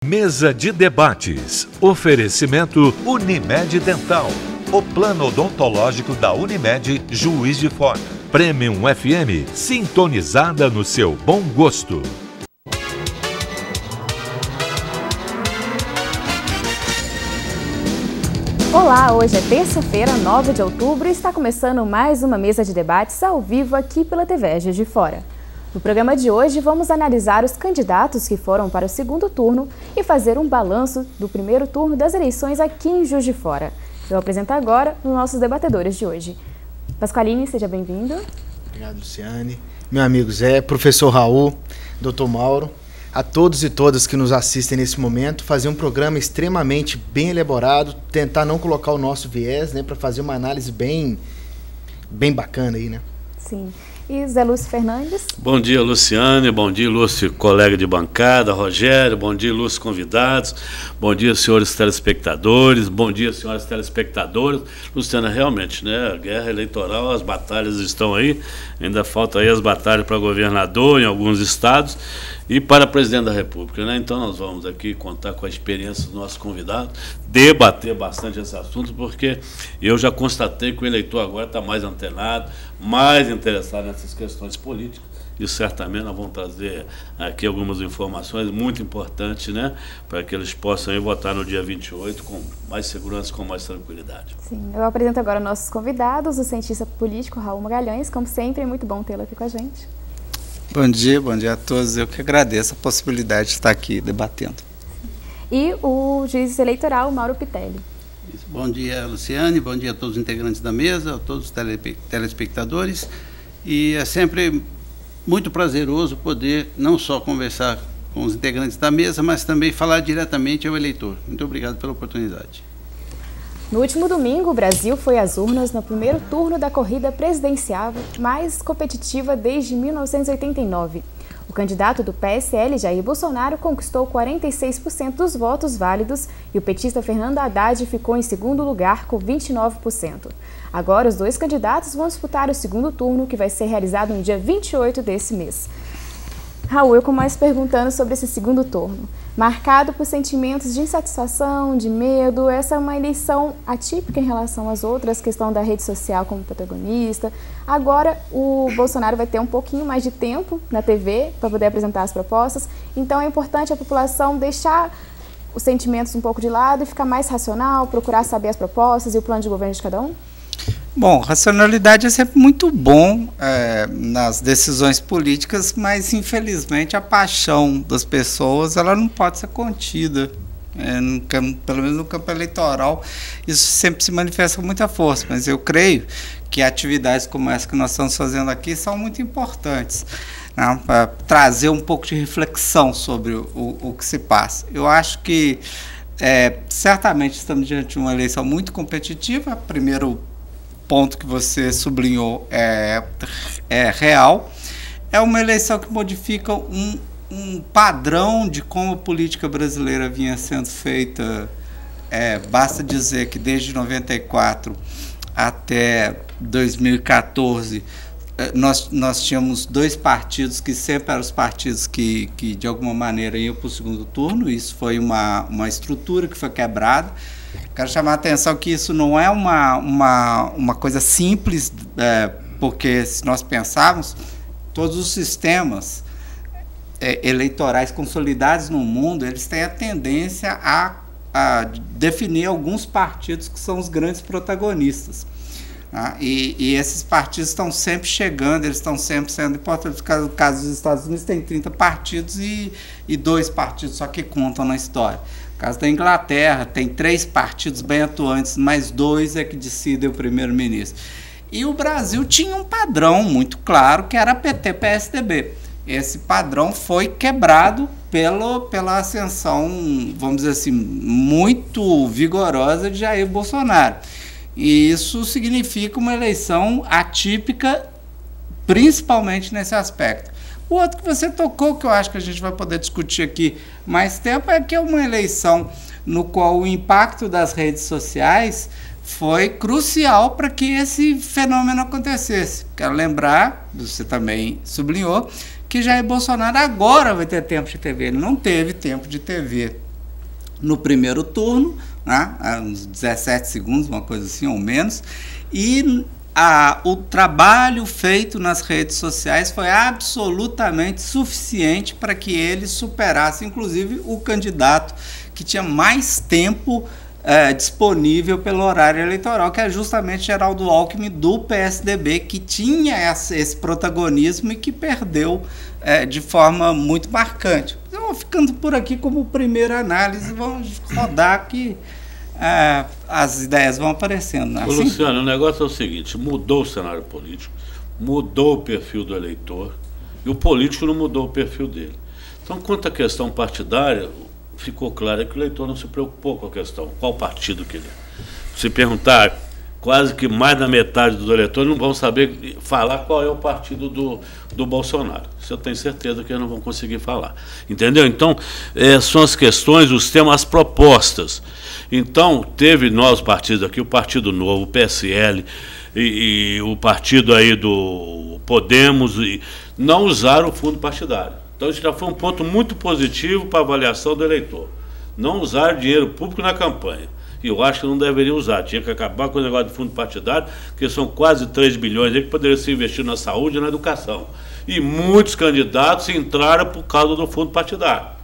Mesa de debates. Oferecimento Unimed Dental. O plano odontológico da Unimed, Juiz de Fora. Premium FM, sintonizada no seu bom gosto. Olá, hoje é terça-feira, 9 de outubro e está começando mais uma mesa de debates ao vivo aqui pela TV Juiz de Fora. No programa de hoje, vamos analisar os candidatos que foram para o segundo turno e fazer um balanço do primeiro turno das eleições aqui em Juiz de Fora. Eu apresento agora os nossos debatedores de hoje. Pasqualini, seja bem-vindo. Obrigado, Luciane. Meu amigo Zé, professor Raul, doutor Mauro, a todos e todas que nos assistem nesse momento, fazer um programa extremamente bem elaborado, tentar não colocar o nosso viés, né, para fazer uma análise bem bacana aí, né? Sim. E Zé Lúcio Fernandes. Bom dia, Luciane. Bom dia, Lúcio, colega de bancada. Rogério, bom dia, Lúcio, convidados. Bom dia, senhores telespectadores. Bom dia, senhoras telespectadoras. Luciana, realmente, né? A guerra eleitoral, as batalhas estão aí. Ainda faltam aí as batalhas para governador em alguns estados e para presidente da República, né? Então nós vamos aqui contar com a experiência do nosso convidado, debater bastante esse assunto, porque eu já constatei que o eleitor agora está mais antenado, mais interessado nessas questões políticas, e certamente nós vamos trazer aqui algumas informações muito importantes, né, para que eles possam ir votar no dia 28 com mais segurança, com mais tranquilidade. Sim, eu apresento agora nossos convidados, o cientista político Raul Magalhães. Como sempre, é muito bom tê-lo aqui com a gente. Bom dia a todos. Eu que agradeço a possibilidade de estar aqui debatendo. E o juiz eleitoral, Mauro Pitelli. Bom dia, Luciane. Bom dia a todos os integrantes da mesa, a todos os telespectadores. E é sempre muito prazeroso poder não só conversar com os integrantes da mesa, mas também falar diretamente ao eleitor. Muito obrigado pela oportunidade. No último domingo, o Brasil foi às urnas no primeiro turno da corrida presidencial mais competitiva desde 1989. O candidato do PSL, Jair Bolsonaro, conquistou 46% dos votos válidos e o petista Fernando Haddad ficou em segundo lugar com 29%. Agora, os dois candidatos vão disputar o segundo turno, que vai ser realizado no dia 28 desse mês. Raul, eu começo perguntando sobre esse segundo turno. Marcado por sentimentos de insatisfação, de medo, essa é uma eleição atípica em relação às outras, questão da rede social como protagonista. Agora o Bolsonaro vai ter um pouquinho mais de tempo na TV para poder apresentar as propostas, então é importante a população deixar os sentimentos um pouco de lado e ficar mais racional, procurar saber as propostas e o plano de governo de cada um? Bom, racionalidade é sempre muito bom nas decisões políticas, mas infelizmente a paixão das pessoas ela não pode ser contida. Pelo menos no campo eleitoral, isso sempre se manifesta com muita força, mas eu creio que atividades como essa que nós estamos fazendo aqui são muito importantes, né, para trazer um pouco de reflexão sobre o que se passa. Eu acho que certamente estamos diante de uma eleição muito competitiva. Primeiro ponto que você sublinhou é real. É uma eleição que modifica um padrão de como a política brasileira vinha sendo feita. Basta dizer que desde 94 até 2014 nós tínhamos dois partidos que sempre eram os partidos que de alguma maneira iam para o segundo turno. Isso foi uma estrutura que foi quebrada. Quero chamar a atenção que isso não é uma coisa simples, porque se nós pensarmos, todos os sistemas eleitorais consolidados no mundo, eles têm a tendência a definir alguns partidos que são os grandes protagonistas. E esses partidos estão sempre chegando, eles estão sempre sendo importantes. No caso dos Estados Unidos, tem 30 partidos e 2 partidos só que contam na história. No caso da Inglaterra, tem 3 partidos bem atuantes, mas 2 é que decidem o primeiro-ministro. E o Brasil tinha um padrão muito claro, que era PT-PSDB. Esse padrão foi quebrado pela ascensão, vamos dizer assim, muito vigorosa de Jair Bolsonaro. E isso significa uma eleição atípica, principalmente nesse aspecto. O outro que você tocou, que eu acho que a gente vai poder discutir aqui mais tempo, é que é uma eleição no qual o impacto das redes sociais foi crucial para que esse fenômeno acontecesse. Quero lembrar, você também sublinhou, que Jair Bolsonaro agora vai ter tempo de TV. Ele não teve tempo de TV no primeiro turno, né, uns 17 segundos, uma coisa assim, ou menos, e o trabalho feito nas redes sociais foi absolutamente suficiente para que ele superasse, inclusive, o candidato que tinha mais tempo disponível pelo horário eleitoral, que é justamente Geraldo Alckmin, do PSDB, que tinha esse protagonismo e que perdeu de forma muito marcante. Eu vou ficando por aqui como primeira análise, vamos rodar que as ideias vão aparecendo. Assim? Luciano, o negócio é o seguinte, mudou o cenário político, mudou o perfil do eleitor, e o político não mudou o perfil dele. Então, quanto à questão partidária, ficou claro que o eleitor não se preocupou com a questão, qual partido que ele é. Se perguntar, quase que mais da metade dos eleitores não vão saber falar qual é o partido do Bolsonaro. Isso eu tenho certeza que eles não vão conseguir falar. Entendeu? Então, são as questões, os temas, as propostas. Então, teve nós partidos aqui, o Partido Novo, o PSL e o partido aí do Podemos, e não usaram o fundo partidário. Então, isso já foi um ponto muito positivo para a avaliação do eleitor. Não usar dinheiro público na campanha. E eu acho que não deveria usar. Tinha que acabar com o negócio de fundo partidário, porque são quase 3 bilhões aí que poderiam ser investidos na saúde e na educação. E muitos candidatos entraram por causa do fundo partidário.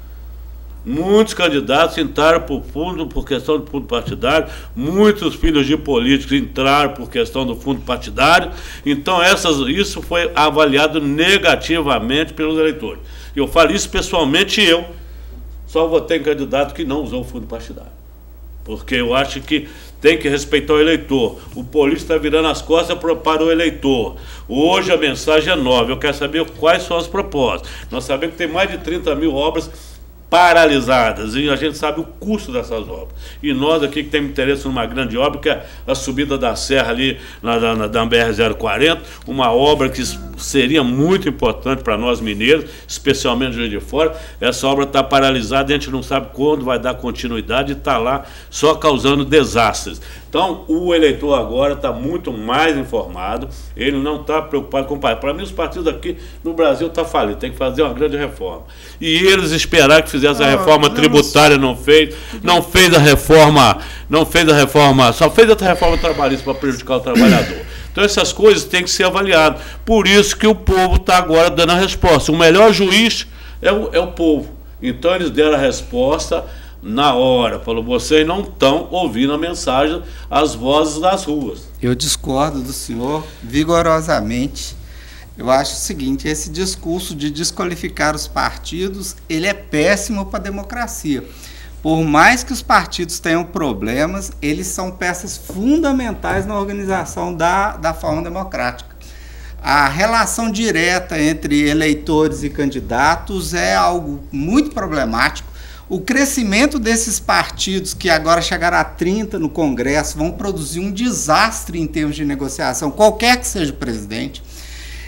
Muitos candidatos entraram por questão do fundo partidário, muitos filhos de políticos entraram por questão do fundo partidário. Então isso foi avaliado negativamente pelos eleitores. Eu falo isso pessoalmente, eu só votei em candidato que não usou o fundo partidário, porque eu acho que tem que respeitar o eleitor. O político está virando as costas para o eleitor. Hoje a mensagem é nova, eu quero saber quais são as propostas. Nós sabemos que tem mais de 30 mil obras paralisadas, e a gente sabe o custo dessas obras. E nós aqui que temos interesse numa grande obra, que é a subida da serra ali da BR-040, uma obra que seria muito importante para nós mineiros, especialmente Juiz de Fora. Essa obra está paralisada, a gente não sabe quando vai dar continuidade, e está lá só causando desastres. Então, o eleitor agora está muito mais informado, ele não está preocupado com o país. Para mim, os partidos aqui no Brasil estão falidos, tem que fazer uma grande reforma. E eles esperaram que fizesse a reforma tributária, não fez a reforma, só fez a reforma trabalhista para prejudicar o trabalhador. Então, essas coisas têm que ser avaliadas. Por isso que o povo está agora dando a resposta. O melhor juiz é o povo. Então, eles deram a resposta na hora. Falou, vocês não estão ouvindo a mensagem, as vozes das ruas. Eu discordo do senhor vigorosamente. Eu acho o seguinte, esse discurso de desqualificar os partidos, ele é péssimo para a democracia. Por mais que os partidos tenham problemas, eles são peças fundamentais na organização da forma democrática. A relação direta entre eleitores e candidatos é algo muito problemático. O crescimento desses partidos, que agora chegaram a 30 no Congresso, vão produzir um desastre em termos de negociação, qualquer que seja o presidente.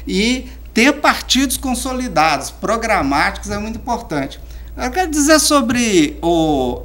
E ter partidos consolidados, programáticos, é muito importante. Eu quero dizer sobre o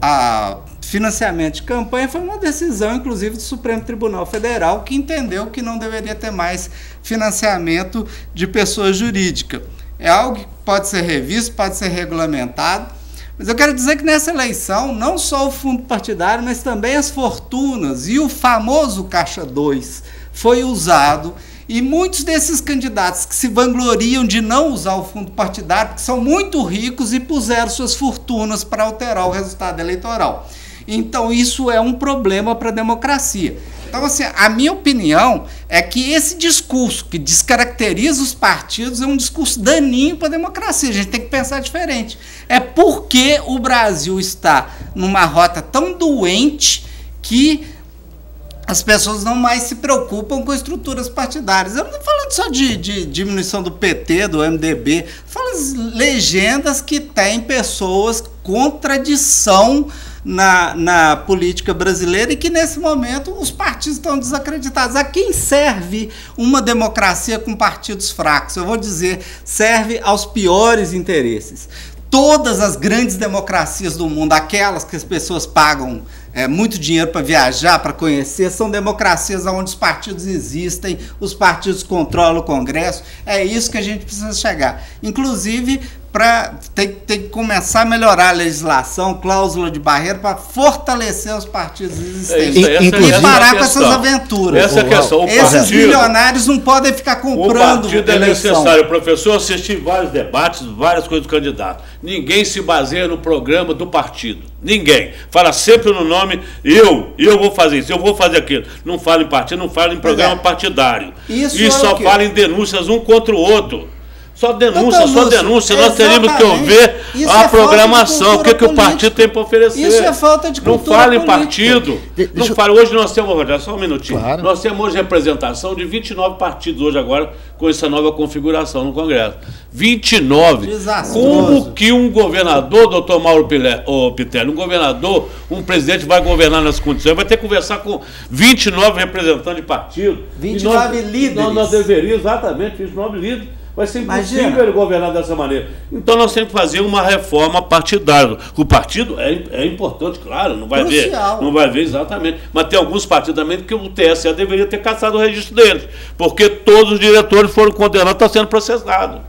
financiamento de campanha, foi uma decisão, inclusive, do Supremo Tribunal Federal, que entendeu que não deveria ter mais financiamento de pessoa jurídica. É algo que pode ser revisto, pode ser regulamentado. Mas eu quero dizer que nessa eleição, não só o fundo partidário, mas também as fortunas e o famoso Caixa 2 foi usado, e muitos desses candidatos que se vangloriam de não usar o fundo partidário, porque são muito ricos e puseram suas fortunas para alterar o resultado eleitoral. Então isso é um problema para a democracia. Então, assim, a minha opinião é que esse discurso que descaracteriza os partidos é um discurso daninho para a democracia. A gente tem que pensar diferente. É porque o Brasil está numa rota tão doente que as pessoas não mais se preocupam com estruturas partidárias. Eu não estou falando só de diminuição do PT, do MDB, falo as legendas que têm pessoas com tradição na política brasileira e que, nesse momento, os partidos estão desacreditados. A quem serve uma democracia com partidos fracos? Eu vou dizer, serve aos piores interesses. Todas as grandes democracias do mundo, aquelas que as pessoas pagam muito dinheiro para viajar, para conhecer, são democracias onde os partidos existem, os partidos controlam o Congresso. É isso que a gente precisa chegar. Inclusive, tem que começar a melhorar a legislação, cláusula de barreira, para fortalecer os partidos existentes. E parar com essas aventuras. Essa é a questão. Esses milionários não podem ficar comprando. O partido é necessário, professor. Eu assisti vários debates, várias coisas do candidato. Ninguém se baseia no programa do partido. Ninguém. Fala sempre no nome, eu vou fazer isso, eu vou fazer aquilo. Não fala em partido, não fala em programa partidário. E só fala em denúncias um contra o outro. Só denúncia, só denúncia. Nós teríamos que ouvir a programação, o que o partido tem para oferecer. Isso é falta de cultura. Não fala em partido. Não fala. Hoje nós temos, só um minutinho. Claro. Nós temos hoje representação de 29 partidos hoje agora, com essa nova configuração no Congresso. 29. Desastroso. Como que um governador, doutor Mauro Pitelli, um governador, um presidente vai governar nas condições? Vai ter que conversar com 29 representantes de partido. 29 líderes. Nós deveríamos, exatamente, 29 líderes. Vai ser impossível ele governar dessa maneira. Então nós temos que fazer uma reforma partidária. O partido é importante, claro, não vai ver exatamente. Mas tem alguns partidos também que o TSE deveria ter cassado o registro deles, porque todos os diretores foram condenados, estão sendo processados.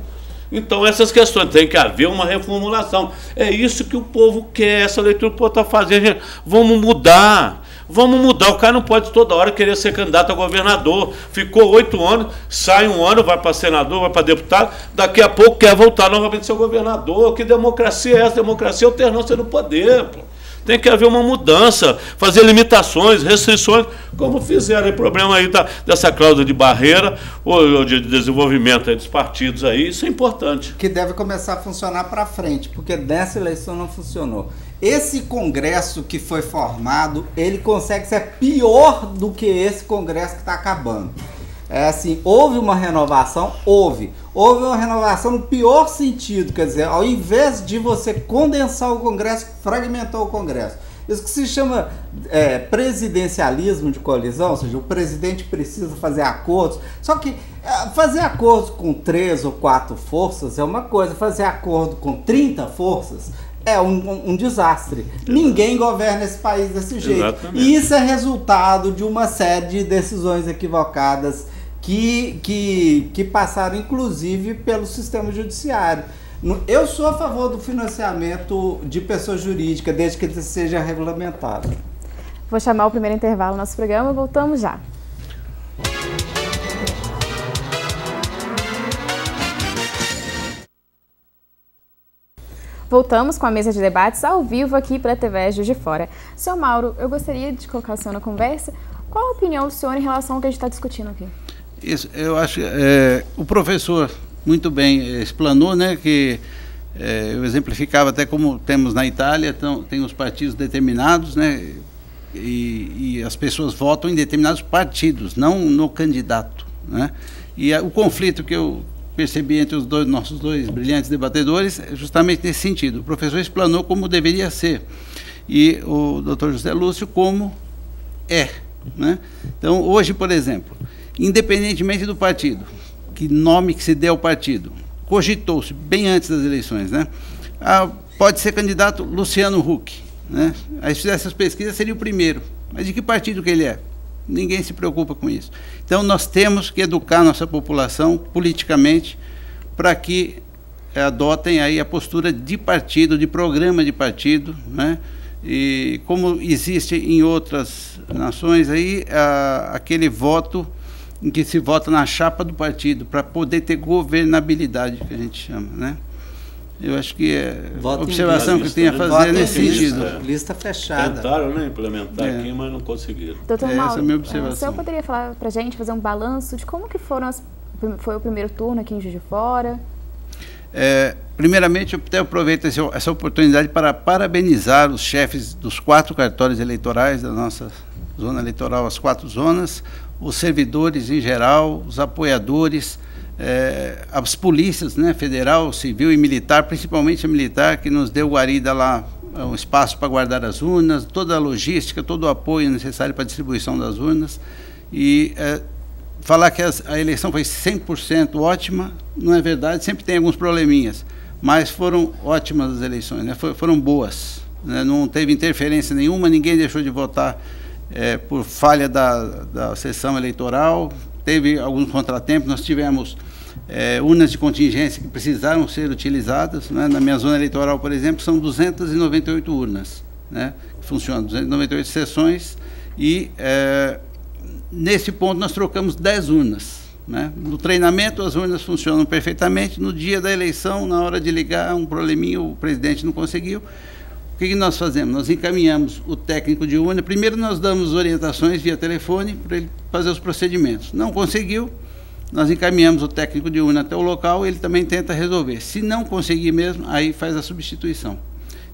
Então essas questões, tem que haver uma reformulação. É isso que o povo quer, essa leitura que o povo está fazendo. Gente, vamos mudar. Vamos mudar, o cara não pode toda hora querer ser candidato a governador. Ficou 8 anos, sai um ano, vai para senador, vai para deputado, daqui a pouco quer voltar novamente a ser governador. Que democracia é essa? Democracia é alternância no poder, pô. Tem que haver uma mudança, fazer limitações, restrições, como fizeram. O problema aí dessa cláusula de barreira ou de desenvolvimento aí dos partidos aí, isso é importante. Que deve começar a funcionar para frente, porque nessa eleição não funcionou. Esse Congresso que foi formado, ele consegue ser pior do que esse Congresso que está acabando. É assim, houve uma renovação? Houve uma renovação no pior sentido, quer dizer, ao invés de você condensar o Congresso, fragmentou o Congresso. Isso que se chama presidencialismo de coalizão, ou seja, o presidente precisa fazer acordos, só que fazer acordo com 3 ou 4 forças é uma coisa, fazer acordo com 30 forças é um desastre. Ninguém governa esse país desse jeito. Exatamente. E isso é resultado de uma série de decisões equivocadas que passaram, inclusive, pelo sistema judiciário. Eu sou a favor do financiamento de pessoa jurídica, desde que ele seja regulamentado. Vou chamar o primeiro intervalo do nosso programa, voltamos já. Voltamos com a mesa de debates ao vivo aqui para a TV Juiz de Fora. Senhor Mauro, eu gostaria de colocar o senhor na conversa. Qual a opinião do senhor em relação ao que a gente está discutindo aqui? Isso, eu acho que o professor muito bem explanou, né, que eu exemplificava até como temos na Itália, então, tem os partidos determinados, né, e as pessoas votam em determinados partidos, não no candidato, né, e o conflito que eu percebi entre nossos dois brilhantes debatedores é justamente nesse sentido. O professor explanou como deveria ser e o doutor José Lúcio como é, né? Então, hoje, por exemplo, independentemente do partido, que nome que se dê ao partido, cogitou-se bem antes das eleições, né? Pode ser candidato Luciano Huck, né? Aí, se fizesse as pesquisas, seria o primeiro. Mas de que partido que ele é? Ninguém se preocupa com isso. Então, nós temos que educar nossa população politicamente para que adotem aí a postura de partido, de programa de partido, né? E como existe em outras nações aí, aquele voto em que se vota na chapa do partido para poder ter governabilidade, que a gente chama, né? Eu acho que a observação que eu tenho a fazer nesse sentido. Lista fechada. Tentaram, né, implementar aqui, mas não conseguiram. Doutor Mauro, essa é a minha observação. O senhor poderia falar para a gente, fazer um balanço de como que foi o primeiro turno aqui em Juiz de Fora? Primeiramente, eu até aproveito essa oportunidade para parabenizar os chefes dos 4 cartórios eleitorais da nossa zona eleitoral, as 4 zonas, os servidores em geral, os apoiadores, as polícias, né, federal, civil e militar, principalmente a militar, que nos deu guarida lá, um espaço para guardar as urnas, toda a logística, todo o apoio necessário para a distribuição das urnas. E falar que a eleição foi 100% ótima, não é verdade, sempre tem alguns probleminhas, mas foram ótimas as eleições, né, foram boas, né, não teve interferência nenhuma, ninguém deixou de votar por falha da sessão eleitoral. Teve alguns contratempos, nós tivemos urnas de contingência que precisaram ser utilizadas, né? Na minha zona eleitoral, por exemplo, são 298 urnas, né? Funcionam 298 sessões e nesse ponto nós trocamos 10 urnas, né? No treinamento as urnas funcionam perfeitamente, no dia da eleição, na hora de ligar, um probleminha, o presidente não conseguiu. O que nós fazemos? Nós encaminhamos o técnico de urna, primeiro nós damos orientações via telefone para ele fazer os procedimentos. Não conseguiu, nós encaminhamos o técnico de urna até o local, ele também tenta resolver. Se não conseguir mesmo, aí faz a substituição.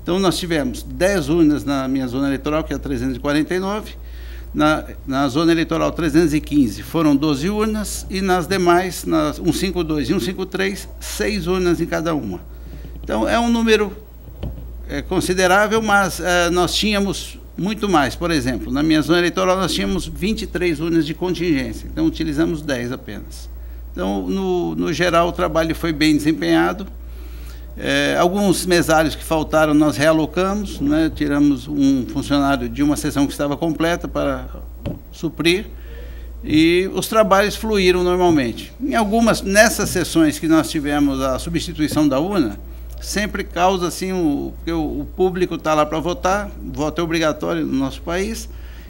Então nós tivemos 10 urnas na minha zona eleitoral, que é a 349, na zona eleitoral 315 foram 12 urnas, e nas demais, nas 152 e 153, 6 urnas em cada uma. Então é um número considerável, mas nós tínhamos muito mais. Por exemplo, na minha zona eleitoral nós tínhamos 23 urnas de contingência, então utilizamos 10 apenas. Então, no geral, o trabalho foi bem desempenhado. Alguns mesários que faltaram nós realocamos, né? Tiramos um funcionário de uma sessão que estava completa para suprir, e os trabalhos fluíram normalmente. Nessas sessões que nós tivemos a substituição da urna, sempre causa assim, porque o público está lá para votar, voto é obrigatório no nosso país,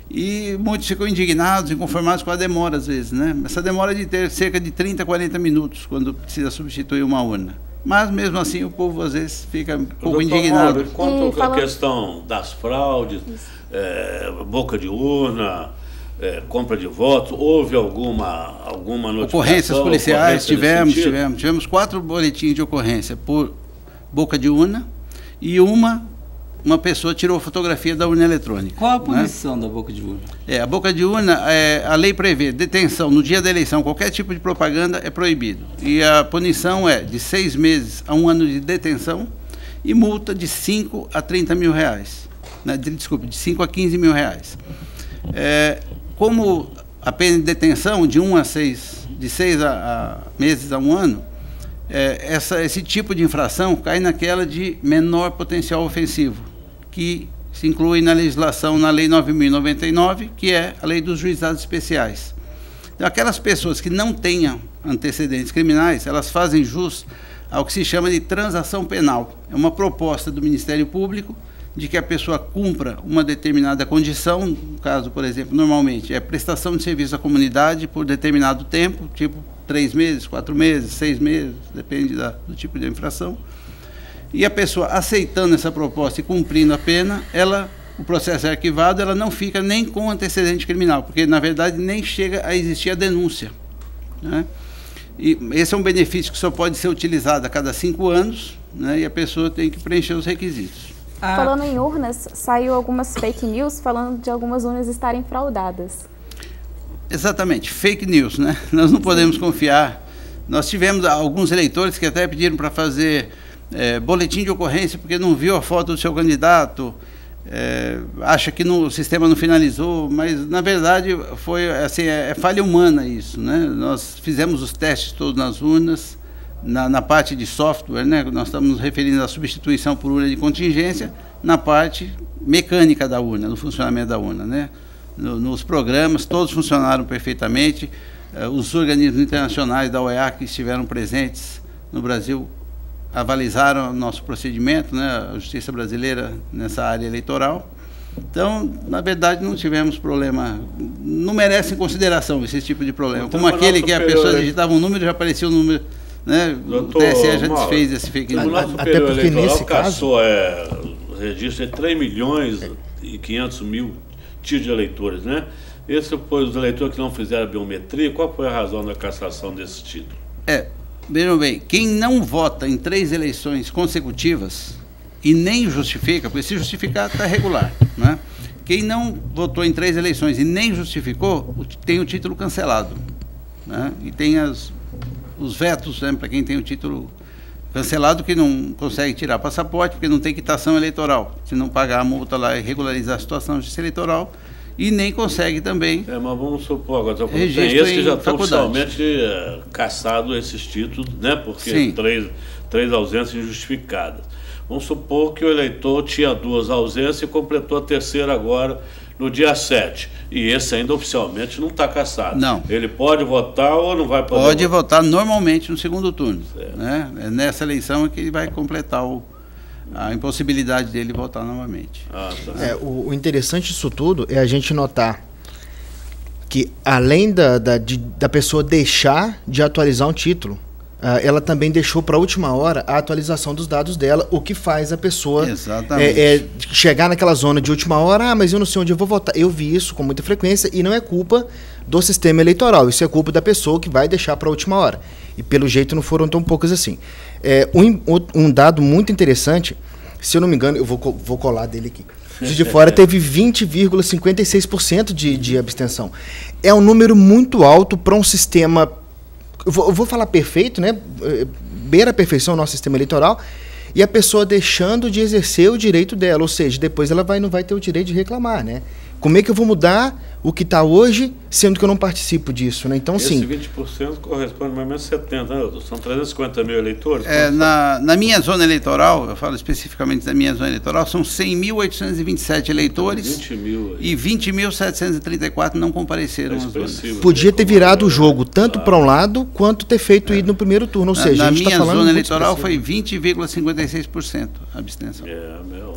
e muitos ficam indignados, inconformados com a demora às vezes, né? Essa demora de ter cerca de 30, 40 minutos quando precisa substituir uma urna. Mas mesmo assim o povo às vezes fica um pouco indignado. Mauro, quanto à questão das fraudes, boca de urna, compra de votos, houve alguma notificação? Ocorrências policiais, tivemos 4 boletins de ocorrência por boca de urna, e uma pessoa tirou fotografia da urna eletrônica. Qual a punição, né, da boca de urna? A boca de urna, a lei prevê detenção no dia da eleição, qualquer tipo de propaganda é proibido. E a punição é de 6 meses a 1 ano de detenção e multa de 5 a 30 mil reais. Né, de 5 a 15 mil reais. Como a pena de detenção de 6 meses a 1 ano, esse tipo de infração cai naquela de menor potencial ofensivo, que se inclui na legislação, na Lei 9.099, que é a Lei dos Juizados Especiais. Então, aquelas pessoas que não tenham antecedentes criminais, elas fazem jus ao que se chama de transação penal. É uma proposta do Ministério Público de que a pessoa cumpra uma determinada condição, no caso, por exemplo, normalmente é prestação de serviço à comunidade por determinado tempo, tipo 3 meses, 4 meses, 6 meses, depende do tipo de infração. E a pessoa aceitando essa proposta e cumprindo a pena, o processo é arquivado, ela não fica nem com antecedente criminal, porque na verdade nem chega a existir a denúncia, né? E esse é um benefício que só pode ser utilizado a cada 5 anos, né? E a pessoa tem que preencher os requisitos. Falando em urnas, saiu algumas fake news falando de algumas urnas estarem fraudadas. Exatamente, fake news, né? Nós não podemos confiar. Nós tivemos alguns eleitores que até pediram para fazer boletim de ocorrência porque não viu a foto do seu candidato, acha que o sistema não finalizou, mas na verdade foi assim, falha humana isso, né? Nós fizemos os testes todos nas urnas, na parte de software, né? Nós estamos nos referindo à substituição por urna de contingência, na parte mecânica da urna, no funcionamento da urna, né? Nos programas, todos funcionaram perfeitamente. Os organismos internacionais da OEA que estiveram presentes no Brasil avalizaram o nosso procedimento, né, a Justiça Brasileira nessa área eleitoral. Então, na verdade, não tivemos problema, não merece em consideração esse tipo de problema. Como aquele que a pessoa digitava um número e já aparecia o número, né? Doutor, o TSE já desfez esse fake news. O nosso Superior Eleitoral caçou registro de 3 milhões e 500 mil títulos de eleitores, né? Esse foi os eleitores que não fizeram a biometria. Qual foi a razão da cassação desse título? Vejam bem, quem não vota em 3 eleições consecutivas e nem justifica, porque se justificar está regular, né? Quem não votou em 3 eleições e nem justificou, tem o título cancelado, né? E tem os vetos, né, para quem tem o título cancelado, que não consegue tirar passaporte, porque não tem quitação eleitoral, se não pagar a multa lá e regularizar a situação de justiça eleitoral, e nem consegue também. Mas vamos supor, agora tem esses que já estão oficialmente cassados esses títulos, né? Porque três ausências injustificadas. Vamos supor que o eleitor tinha 2 ausências e completou a terceira agora, no dia 7, e esse ainda oficialmente não está cassado. Não. Ele pode votar ou não vai poder? Pode votar normalmente no segundo turno. Né? É nessa eleição que ele vai completar a impossibilidade dele votar novamente. O interessante disso tudo é a gente notar que, além da pessoa deixar de atualizar um título, ela também deixou para a última hora a atualização dos dados dela, o que faz a pessoa chegar naquela zona de última hora, mas eu não sei onde eu vou votar. Eu vi isso com muita frequência e não é culpa do sistema eleitoral, isso é culpa da pessoa que vai deixar para a última hora. E pelo jeito não foram tão poucas assim. Um dado muito interessante, se eu não me engano, eu vou colar dele aqui. Juiz de Fora teve 20,56% de abstenção. É um número muito alto para um sistema... Eu vou falar perfeito, né? Beira a perfeição o nosso sistema eleitoral, e a pessoa deixando de exercer o direito dela, ou seja, depois ela não vai ter o direito de reclamar, né? Como é que eu vou mudar o que está hoje, sendo que eu não participo disso, né? Então, sim. Esse 20% corresponde mais ou menos a 70, né? São 350 mil eleitores. Na minha zona eleitoral, eu falo especificamente da minha zona eleitoral, são 100.827 eleitores 20 mil, e 20.734 não compareceram às zonas. Podia ter virado o jogo tanto para um lado quanto ter feito ir no primeiro turno, ou seja, na a gente minha tá falando zona eleitoral foi 20,56% a abstenção.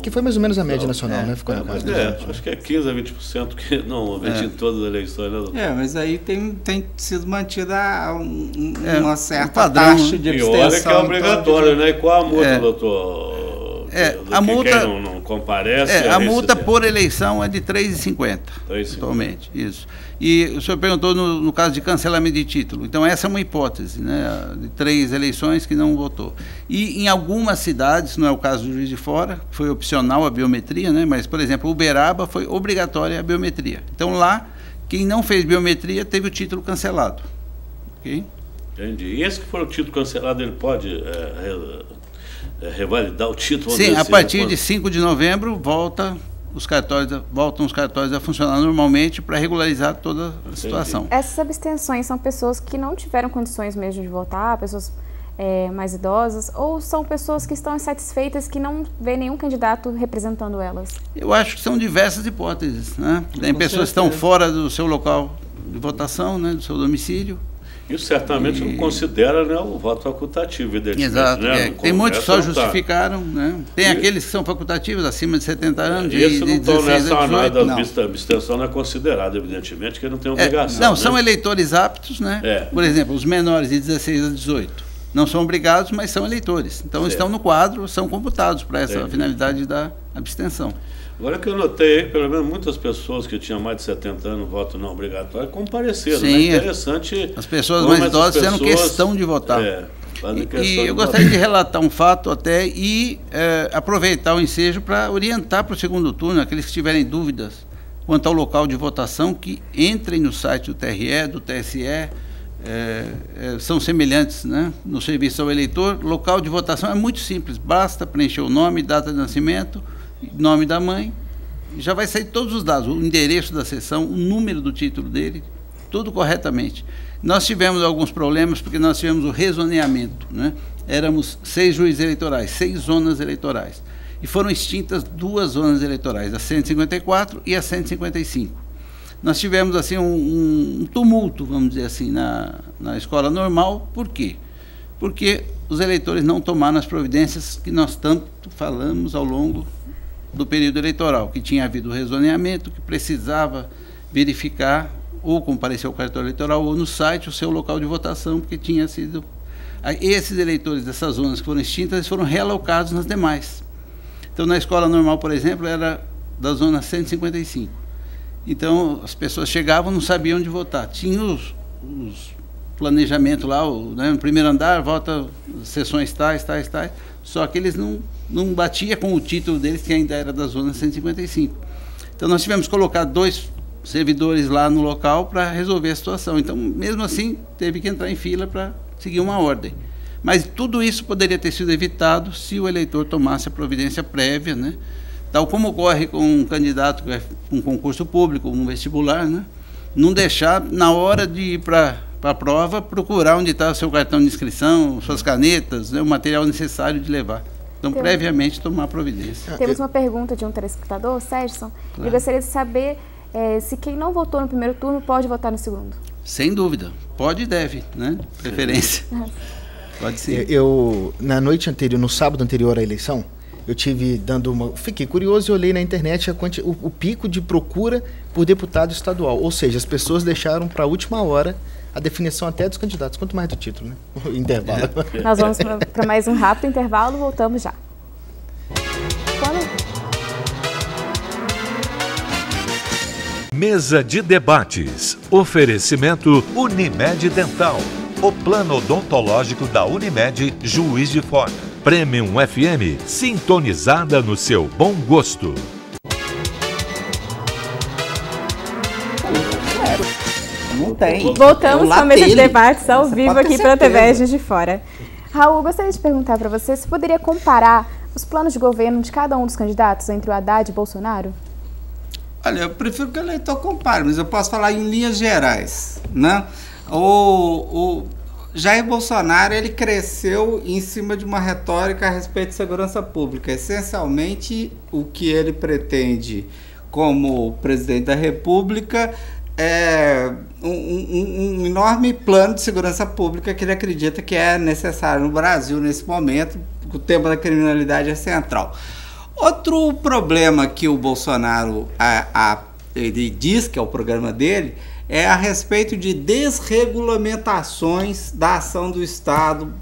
Que foi mais ou menos a média nacional, né? Ficou acho que é 15 a 20% que normalmente em todas as eleições. Né, mas aí tem sido mantida uma certa padrão, taxa de abstenção. E olha que é obrigatório, né? E qual a multa, doutor? A multa quem não comparece. A multa por eleição é de R$ 3,50 atualmente. Isso. E o senhor perguntou no caso de cancelamento de título. Então, essa é uma hipótese, né, de 3 eleições que não votou. E em algumas cidades, não é o caso do Juiz de Fora, foi opcional a biometria, né, mas, por exemplo, Uberaba foi obrigatória a biometria. Então, lá, quem não fez biometria teve o título cancelado. Okay? Entendi. E esse que for o título cancelado, ele pode revalidar o título? Sim, a partir de 5 de novembro voltam os cartórios a funcionar normalmente para regularizar toda a situação. Essas abstenções são pessoas que não tiveram condições mesmo de votar, pessoas mais idosas, ou são pessoas que estão insatisfeitas, que não vê nenhum candidato representando elas? Eu acho que são diversas hipóteses, né? Tem pessoas que estão fora do seu local de votação, né, do seu domicílio. Isso certamente não considera, né, o voto facultativo, evidentemente. Exato. Né? Tem muitos que só justificaram, né? Tem aqueles que são facultativos, acima de 70 anos, Esse não estão nessa análise não. A abstenção não é considerada, evidentemente, que não tem obrigação. Não, né? São eleitores aptos, né? Por exemplo, os menores de 16 a 18 não são obrigados, mas são eleitores. Então, estão no quadro, são computados para essa finalidade da abstenção. Agora que eu notei, pelo menos muitas pessoas que tinham mais de 70 anos, voto não obrigatório, compareceram. Sim, né? Interessante. As pessoas mais idosas fizeram questão de votar. E eu gostaria de relatar um fato até e aproveitar o ensejo para orientar para o segundo turno, aqueles que tiverem dúvidas quanto ao local de votação, que entrem no site do TRE, do TSE, são semelhantes, né, no serviço ao eleitor. Local de votação é muito simples, basta preencher o nome, data de nascimento, nome da mãe, já vai sair todos os dados, o endereço da sessão, o número do título dele, tudo corretamente. Nós tivemos alguns problemas porque nós tivemos o rezoneamento, né? Éramos 6 juízes eleitorais, 6 zonas eleitorais, e foram extintas 2 zonas eleitorais, a 154 e a 155. Nós tivemos assim um tumulto, vamos dizer assim, na escola normal. Por quê? Porque os eleitores não tomaram as providências que nós tanto falamos ao longo do período eleitoral, que tinha havido rezoneamento, que precisava verificar ou comparecer ao cartório eleitoral ou no site o seu local de votação, porque tinha sido... Esses eleitores dessas zonas que foram extintas, eles foram realocados nas demais. Então, na escola normal, por exemplo, era da zona 155. Então, as pessoas chegavam, não sabiam onde votar. Tinha os planejamento lá, né, no primeiro andar, vota sessões tais, só que eles não batia com o título deles, que ainda era da zona 155. Então, nós tivemos que colocar 2 servidores lá no local para resolver a situação. Então, mesmo assim, teve que entrar em fila para seguir uma ordem. Mas tudo isso poderia ter sido evitado se o eleitor tomasse a providência prévia, né? Tal como ocorre com um candidato que é um concurso público, um vestibular, né? Não deixar, na hora de ir para a prova, procurar onde está o seu cartão de inscrição, suas canetas, né? O material necessário de levar. Então, previamente, tomar providência. Temos uma pergunta de um telespectador, Sérgio. Eu gostaria de saber se quem não votou no primeiro turno pode votar no segundo. Sem dúvida. Pode e deve, né? Preferência. Pode ser. Na noite anterior, no sábado anterior à eleição, eu fiquei curioso e olhei na internet o pico de procura por deputado estadual. Ou seja, as pessoas deixaram para a última hora a definição até dos candidatos, quanto mais do título, né? O intervalo. Nós vamos para mais um rápido intervalo, voltamos já. Mesa de debates. Oferecimento Unimed Dental. O plano odontológico da Unimed Juiz de Fora. Premium FM, sintonizada no seu bom gosto. Não tem. Voltamos com a mesa de debates ao vivo aqui pela TV Juiz de Fora. Raul, gostaria de perguntar para você se poderia comparar os planos de governo de cada um dos candidatos entre o Haddad e Bolsonaro? Olha, eu prefiro que o eleitor compare, mas eu posso falar em linhas gerais, né? O Jair Bolsonaro, ele cresceu em cima de uma retórica a respeito de segurança pública. Essencialmente, o que ele pretende como presidente da República é um enorme plano de segurança pública que ele acredita que é necessário no Brasil nesse momento. O tema da criminalidade é central. Outro problema que o Bolsonaro ele diz que é o programa dele é a respeito de desregulamentações da ação do Estado,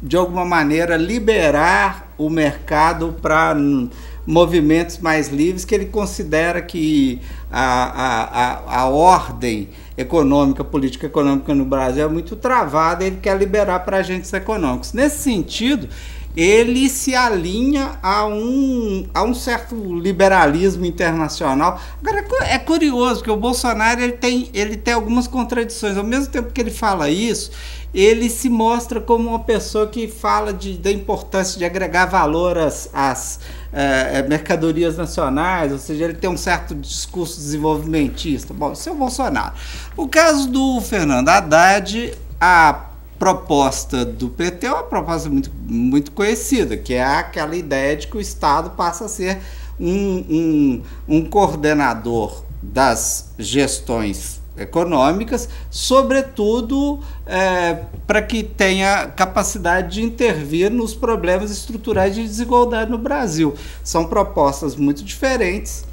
de alguma maneira liberar o mercado para movimentos mais livres, que ele considera que a ordem econômica, política econômica no Brasil é muito travada, ele quer liberar para agentes econômicos. Nesse sentido, ele se alinha a um certo liberalismo internacional. Agora, é curioso, porque o Bolsonaro ele tem algumas contradições. Ao mesmo tempo que ele fala isso, ele se mostra como uma pessoa que fala da importância de agregar valor às mercadorias nacionais, ou seja, ele tem um certo discurso desenvolvimentista. Bom, isso é o Bolsonaro. O caso do Fernando Haddad, a proposta do PT é uma proposta muito, muito conhecida, que é aquela ideia de que o Estado passa a ser um coordenador das gestões econômicas, sobretudo para que tenha capacidade de intervir nos problemas estruturais de desigualdade no Brasil. São propostas muito diferentes,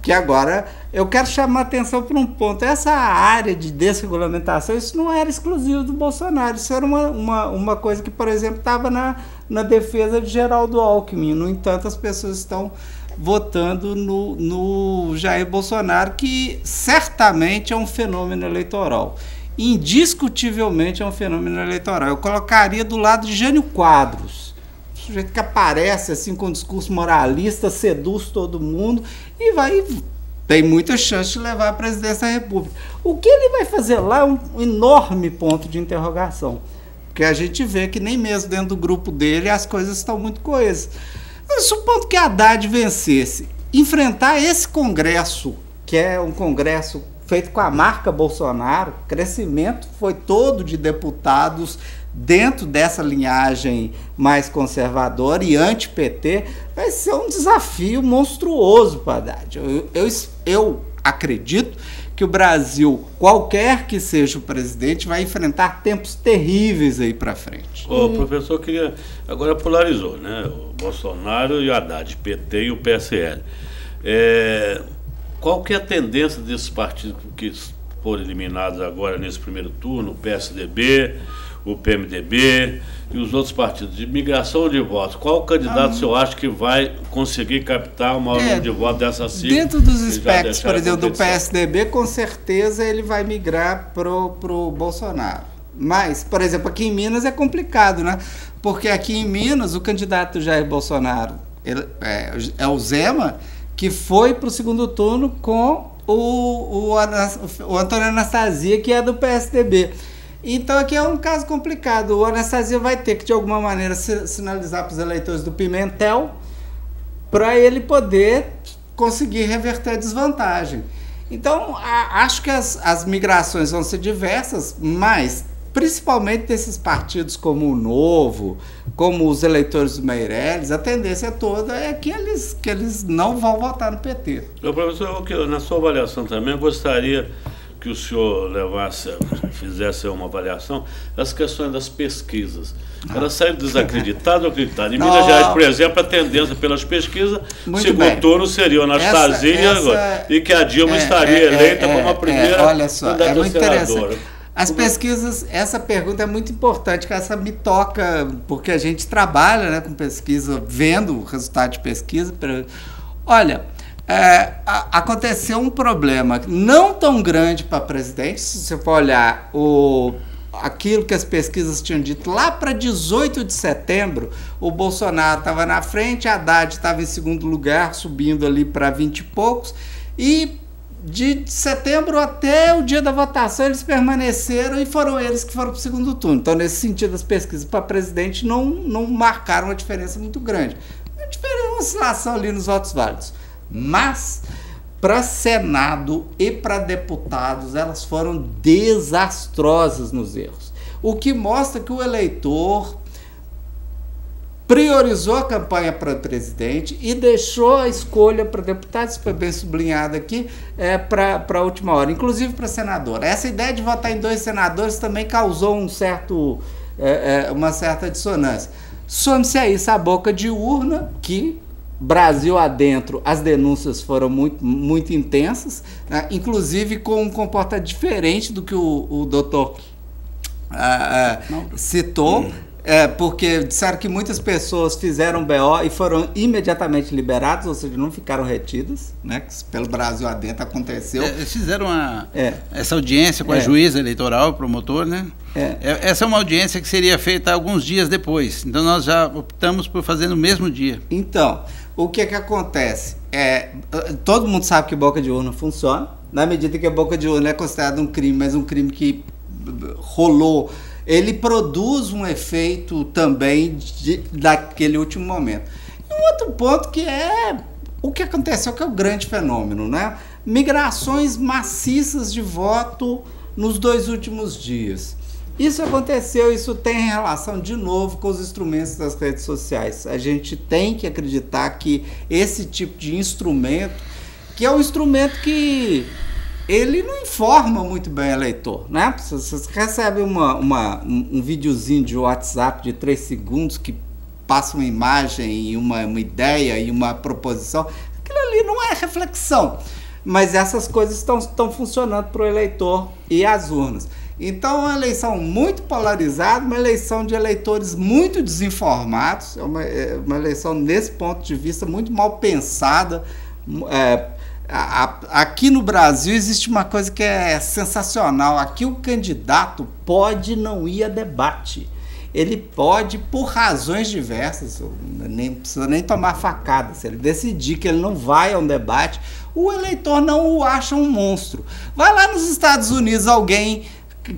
que agora eu quero chamar a atenção para um ponto. Essa área de desregulamentação, isso não era exclusivo do Bolsonaro, isso era uma coisa que, por exemplo, estava na defesa de Geraldo Alckmin. No entanto, as pessoas estão votando no Jair Bolsonaro, que certamente é um fenômeno eleitoral. Indiscutivelmente é um fenômeno eleitoral. Eu colocaria do lado de Jânio Quadros, um sujeito que aparece assim com um discurso moralista, seduz todo mundo e tem muita chance de levar a presidência da República. O que ele vai fazer lá é um enorme ponto de interrogação, porque a gente vê que nem mesmo dentro do grupo dele as coisas estão muito coesas. Supondo que Haddad vencesse, enfrentar esse Congresso, que é um Congresso feito com a marca Bolsonaro, o crescimento foi todo de deputados dentro dessa linhagem mais conservadora e anti-PT, vai ser um desafio monstruoso para Haddad. Eu acredito que o Brasil, qualquer que seja o presidente, vai enfrentar tempos terríveis aí para frente. O professor agora polarizou, né? O Bolsonaro e o Haddad, PT e o PSL. Qual que é a tendência desses partidos que foram eliminados agora nesse primeiro turno, o PSDB, o PMDB e os outros partidos, de migração de votos? Qual candidato o senhor acha que vai conseguir captar o maior número de votos dessa sigla? Dentro dos espectros, por exemplo, do PSDB, com certeza ele vai migrar pro Bolsonaro. Mas, por exemplo, aqui em Minas é complicado, né? Porque aqui em Minas o candidato Jair Bolsonaro é o Zema, que foi para o segundo turno com o Antônio Anastasia, que é do PSDB. Então aqui é um caso complicado. O Anastasia vai ter que, de alguma maneira, sinalizar para os eleitores do Pimentel para ele poder conseguir reverter a desvantagem. Então, acho que as migrações vão ser diversas, mas principalmente desses partidos como o Novo, como os eleitores do Meirelles, a tendência toda é que eles não vão votar no PT. Professor, na sua avaliação também, eu gostaria que o senhor fizesse uma avaliação das questões das pesquisas. Elas saíram desacreditadas ou acreditadas? Em Minas Gerais, por exemplo, a tendência pelas pesquisas, segundo turno seria a Anastasia e que a Dilma estaria eleita como a primeira olha só, é muito senadora. Interessante. As pesquisas, essa pergunta é muito importante, que essa me toca, porque a gente trabalha, né, com pesquisa, vendo o resultado de pesquisa. Olha, aconteceu um problema não tão grande para presidente, se você for olhar aquilo que as pesquisas tinham dito lá para 18 de setembro, o Bolsonaro estava na frente, a Haddad estava em segundo lugar, subindo ali para 20 e poucos, e de setembro até o dia da votação eles permaneceram e foram eles que foram para o segundo turno. Então, nesse sentido, as pesquisas para presidente não marcaram uma diferença muito grande. Uma oscilação ali nos votos válidos. Mas, para Senado e para deputados, elas foram desastrosas nos erros. O que mostra que o eleitor priorizou a campanha para presidente e deixou a escolha para deputado, isso foi bem sublinhado aqui, para a última hora, inclusive para senador. Essa ideia de votar em 2 senadores também causou uma certa dissonância. Some-se a isso a boca de urna, que Brasil adentro, as denúncias foram muito, muito intensas, né? Inclusive com um comportamento diferente do que o doutor citou, porque disseram que muitas pessoas fizeram BO e foram imediatamente liberadas, ou seja, não ficaram retidas, né? Que pelo Brasil adentro aconteceu. Eles fizeram essa audiência com a juíza eleitoral, o promotor, né? Essa é uma audiência que seria feita alguns dias depois, então nós já optamos por fazer no mesmo dia. Então, o que acontece? Todo mundo sabe que boca de urna funciona, na medida que a boca de urna é considerada um crime, mas um crime que rolou, ele produz um efeito também daquele último momento. E um outro ponto que é o que aconteceu, que é o grande fenômeno, né? Migrações maciças de voto nos 2 últimos dias. Isso aconteceu, isso tem relação de novo com os instrumentos das redes sociais. A gente tem que acreditar que esse tipo de instrumento, que é um instrumento que ele não informa muito bem o eleitor, né? Você recebe um videozinho de WhatsApp de 3 segundos que passa uma imagem e uma ideia e uma proposição, aquilo ali não é reflexão, mas essas coisas estão funcionando para o eleitor e as urnas. Então, é uma eleição muito polarizada, uma eleição de eleitores muito desinformados, é uma eleição, nesse ponto de vista, muito mal pensada. Aqui no Brasil existe uma coisa que é sensacional. Aqui o candidato pode não ir a debate. Ele pode, por razões diversas, nem precisa nem tomar facada. Se ele decidir que ele não vai a um debate, o eleitor não o acha um monstro. Vai lá nos Estados Unidos alguém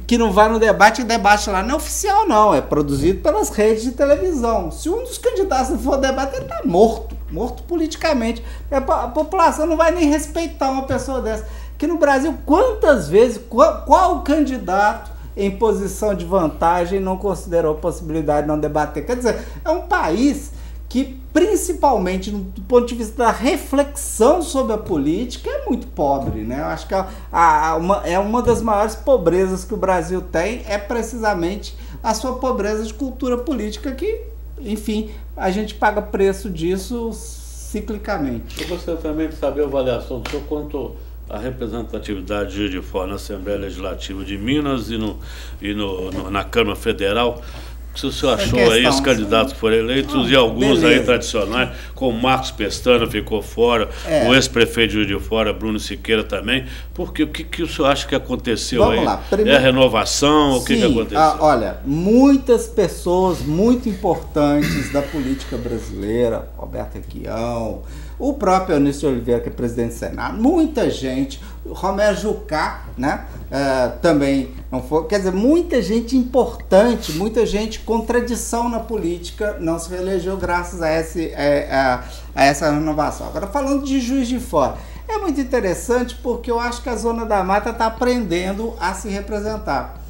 que não vai no debate, e o debate lá não é oficial, não, é produzido pelas redes de televisão. Se um dos candidatos não for ao debate, ele está morto politicamente. A população não vai nem respeitar uma pessoa dessa. Aqui no Brasil, quantas vezes, qual candidato em posição de vantagem não considerou a possibilidade de não debater? Quer dizer, é um país que, principalmente do ponto de vista da reflexão sobre a política, é muito pobre, né? Eu acho que é uma das maiores pobrezas que o Brasil tem, é precisamente a sua pobreza de cultura política, que, enfim, a gente paga preço disso ciclicamente. Eu gostaria também de saber a avaliação do senhor quanto à representatividade de Juiz de Fora na Assembleia Legislativa de Minas e na Câmara Federal. Se o senhor achou aí os candidatos que foram eleitos e alguns aí tradicionais, como Marcos Pestana ficou fora, o ex-prefeito de Juiz de Fora, Bruno Siqueira também, porque o que o senhor acha que aconteceu? Vamos aí? Lá. Primeiro, é a renovação? Sim, o que aconteceu? Olha, muitas pessoas muito importantes da política brasileira, Roberto Requião, o próprio Eunício de Oliveira, que é presidente do Senado, muita gente, Romero Jucá, né? Também não foi, quer dizer, muita gente importante, muita gente com tradição na política não se reelegeu graças a essa renovação. Agora, falando de Juiz de Fora, é muito interessante porque eu acho que a Zona da Mata está aprendendo a se representar.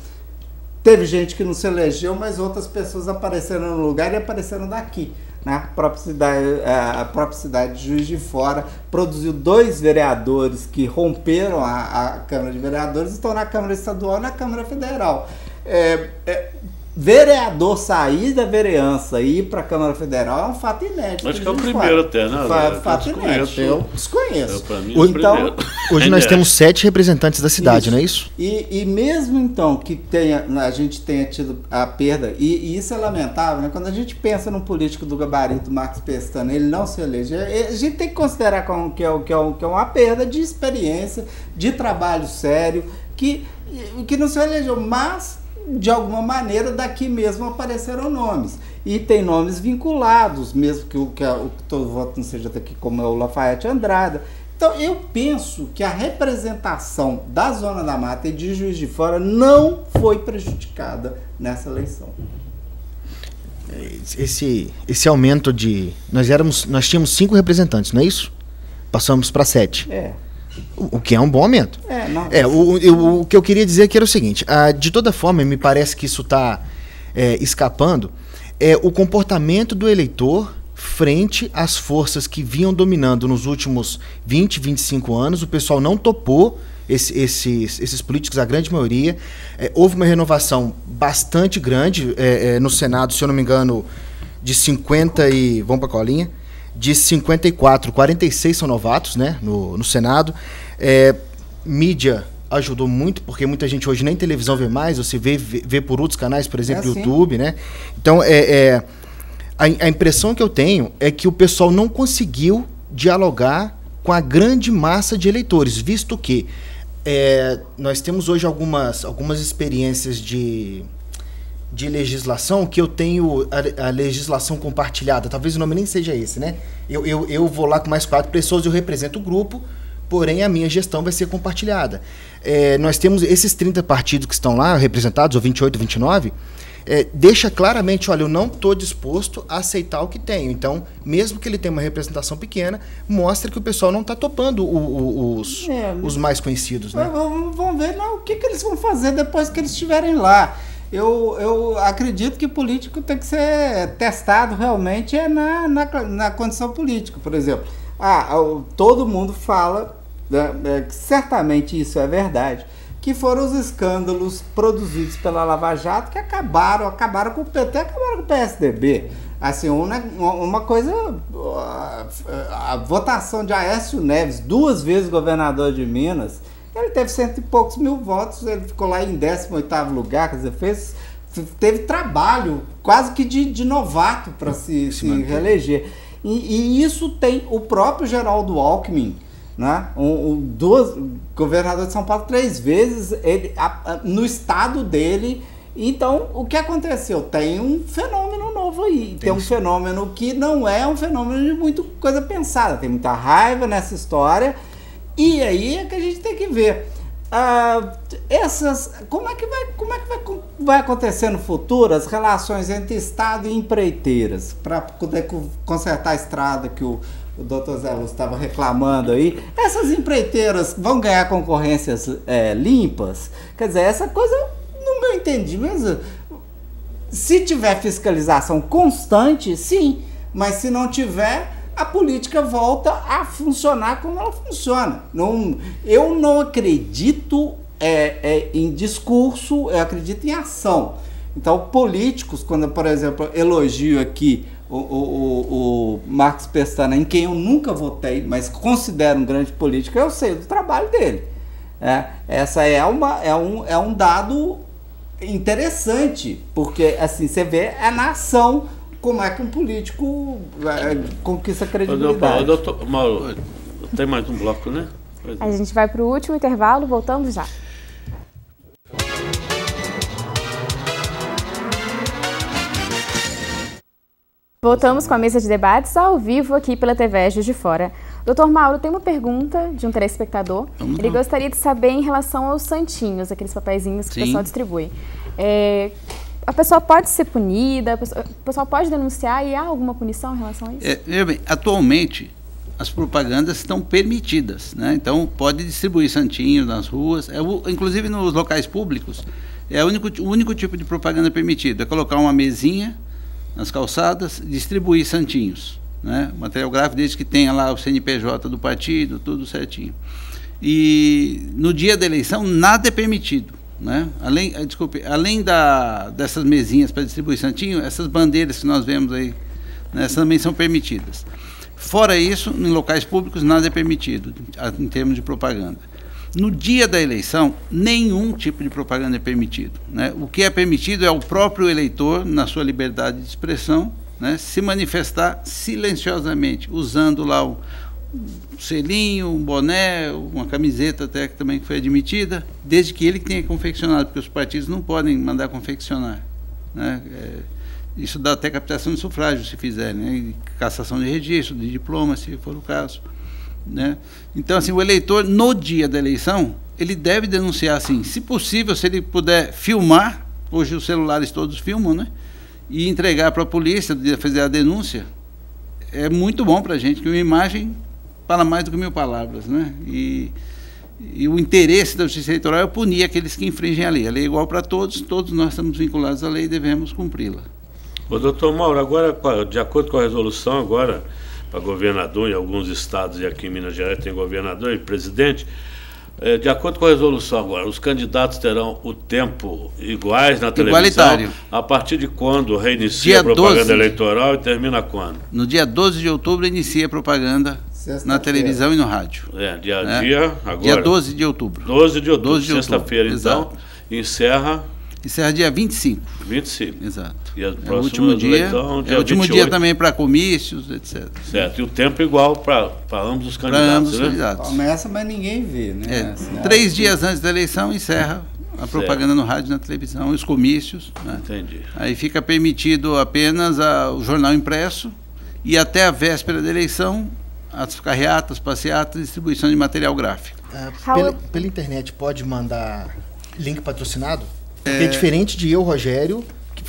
teve gente que não se elegeu, mas outras pessoas apareceram no lugar e apareceram daqui. Né? A própria cidade de Juiz de Fora produziu 2 vereadores que romperam a Câmara de Vereadores e estão na Câmara Estadual e na Câmara Federal. Vereador sair da vereança e ir para a Câmara Federal é um fato inédito. Acho que é o primeiro até, né? Fato inédito, eu desconheço. Então, hoje nós temos 7 representantes da cidade, não é isso? E mesmo então que a gente tenha tido a perda, e isso é lamentável, né? Quando a gente pensa num político do gabarito Marcos Pestana, ele não se elege, a gente tem que considerar que é uma perda de experiência, de trabalho sério, que não se elegeu, mas de alguma maneira daqui mesmo apareceram nomes, e tem nomes vinculados, mesmo que todo voto não seja daqui, como é o Lafayette Andrada. Então eu penso que a representação da Zona da Mata e de Juiz de Fora não foi prejudicada nessa eleição. Esse aumento de... Nós tínhamos 5 representantes, não é isso? Passamos para 7. O que é um bom aumento. O que eu queria dizer aqui era o seguinte, de toda forma, me parece que isso está escapando, o comportamento do eleitor frente às forças que vinham dominando nos últimos 20, 25 anos. O pessoal não topou esses políticos, a grande maioria. Houve uma renovação bastante grande no Senado, se eu não me engano, de 50 e... Vamos para a colinha. De 54, 46 são novatos, né, no Senado. Mídia ajudou muito, porque muita gente hoje nem televisão vê mais, você vê por outros canais, por exemplo, YouTube, né? Então, a impressão que eu tenho é que o pessoal não conseguiu dialogar com a grande massa de eleitores, visto que nós temos hoje algumas experiências de legislação, que eu tenho a legislação compartilhada, talvez o nome nem seja esse, né? Eu vou lá com mais 4 pessoas, eu represento o grupo, porém a minha gestão vai ser compartilhada. Nós temos esses 30 partidos que estão lá representados, ou 28, 29, deixa claramente, olha, eu não estou disposto a aceitar o que tenho. Então, mesmo que ele tenha uma representação pequena, mostra que o pessoal não está topando os mais conhecidos, né? Vamos ver o que eles vão fazer depois que eles estiverem lá. Eu acredito que político tem que ser testado realmente na condição política. Por exemplo, todo mundo fala, que certamente isso é verdade, que foram os escândalos produzidos pela Lava Jato que acabaram com o PT, acabaram com o PSDB. Assim, uma coisa, a votação de Aécio Neves, 2 vezes governador de Minas, ele teve 100 e poucos mil votos, ele ficou lá em 18º lugar, quer dizer, teve trabalho quase que de novato para se reeleger. E isso tem o próprio Geraldo Alckmin, né? Governador de São Paulo 3 vezes, no estado dele. Então, o que aconteceu? Tem um fenômeno novo aí, tem um fenômeno que não é um fenômeno de muita coisa pensada, tem muita raiva nessa história. E aí é que a gente tem que ver como é que vai acontecer no futuro as relações entre Estado e empreiteiras, para poder consertar a estrada que o doutor Zé Lúcio estava reclamando aí. Essas empreiteiras vão ganhar concorrências limpas? Quer dizer, essa coisa, no meu entendimento, se tiver fiscalização constante, sim, mas se não tiver, a política volta a funcionar como ela funciona. Eu não acredito em discurso, eu acredito em ação. Então, políticos, quando, por exemplo, elogio aqui o Marcos Pestana, em quem eu nunca votei, mas considero um grande político, eu sei do trabalho dele. Essa é um dado interessante, porque assim, você vê na ação como é que um político conquista credibilidade. Doutor Mauro, tem mais um bloco, né? A gente vai para o último intervalo, voltamos já. Voltamos com a mesa de debates ao vivo aqui pela TV Juiz de Fora. Doutor Mauro, tem uma pergunta de um telespectador. Ele gostaria de saber em relação aos santinhos, aqueles papeizinhos que o pessoal distribui. A pessoa pode ser punida, o pessoal pode denunciar, e há alguma punição em relação a isso? Atualmente, as propagandas estão permitidas, né? Então, pode distribuir santinhos nas ruas, inclusive nos locais públicos. É o único tipo de propaganda permitido, é colocar uma mesinha nas calçadas, distribuir santinhos, né? Material gráfico, desde que tenha lá o CNPJ do partido, tudo certinho. E no dia da eleição, nada é permitido, né? Além dessas mesinhas para distribuir santinho, essas bandeiras que nós vemos aí, né, essas também são permitidas. Fora isso, em locais públicos, nada é permitido, em termos de propaganda. No dia da eleição, nenhum tipo de propaganda é permitido, né? O que é permitido é o próprio eleitor, na sua liberdade de expressão, né, se manifestar silenciosamente, usando lá um selinho, um boné, uma camiseta até que também foi admitida, desde que ele tenha confeccionado, porque os partidos não podem mandar confeccionar, né? Isso dá até captação de sufrágio, se fizerem, né? Cassação de registro, de diploma, se for o caso, né? Então, assim, o eleitor, no dia da eleição, ele deve denunciar, assim, se possível, se ele puder filmar, hoje os celulares todos filmam, né? E entregar para a polícia, fazer a denúncia, é muito bom para a gente, que uma imagem fala mais do que 1000 palavras, né? E o interesse da Justiça Eleitoral é punir aqueles que infringem a lei. A lei é igual para todos, todos nós estamos vinculados à lei e devemos cumpri-la. Ô, doutor Mauro, agora, de acordo com a resolução, agora, para governador, em alguns estados, e aqui em Minas Gerais tem governador e presidente, de acordo com a resolução agora, os candidatos terão o tempo iguais na televisão. Igualitário. A partir de quando reinicia a propaganda eleitoral e termina quando? No dia 12 de outubro inicia a propaganda na televisão e no rádio. Dia agora? Dia 12 de outubro. 12 de outubro, sexta-feira, então, exato. Encerra dia 25. 25. Exato. E a o último dia, eleição, é o último 28. Dia também para comícios, etc. Certo. E o tempo igual para ambos os candidatos, ambos os candidatos. Começa, mas ninguém vê, né? 3 dias antes da eleição encerra a propaganda no rádio, na televisão, os comícios, né? Entendi. Aí fica permitido apenas o jornal impresso e até a véspera da eleição as carreatas, passeatas, distribuição de material gráfico. Pela internet pode mandar link patrocinado? Porque é diferente de eu, Rogério,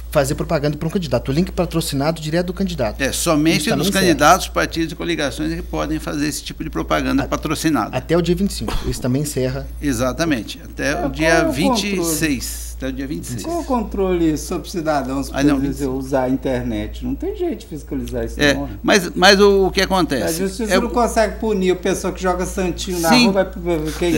fazer propaganda para um candidato. O link patrocinado direto do candidato. Somente dos candidatos, partidos e coligações que podem fazer esse tipo de propaganda patrocinada. Até o dia 25. Isso também encerra. Exatamente. Até o dia 26. Até o dia 26. Qual o controle sobre cidadãos para usar a internet? Não tem jeito de fiscalizar isso, não. Mas o que acontece? A justiça não consegue punir a pessoa que joga santinho na rua, quem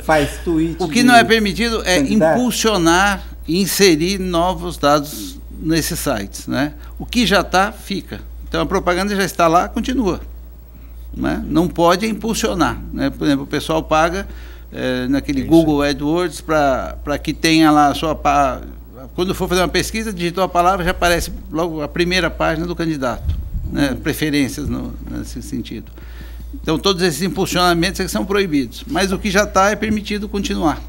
faz tweet. O que não é permitido é impulsionar e inserir novos dados nesses sites, né? O que já está, fica. Então a propaganda já está lá, continua, né? Não pode impulsionar, né? Por exemplo, o pessoal paga naquele Google AdWords para que tenha lá a sua... Quando for fazer uma pesquisa, digitou a palavra, já aparece logo a primeira página do candidato, né? Preferências nesse sentido. Então todos esses impulsionamentos são proibidos, mas o que já está é permitido continuar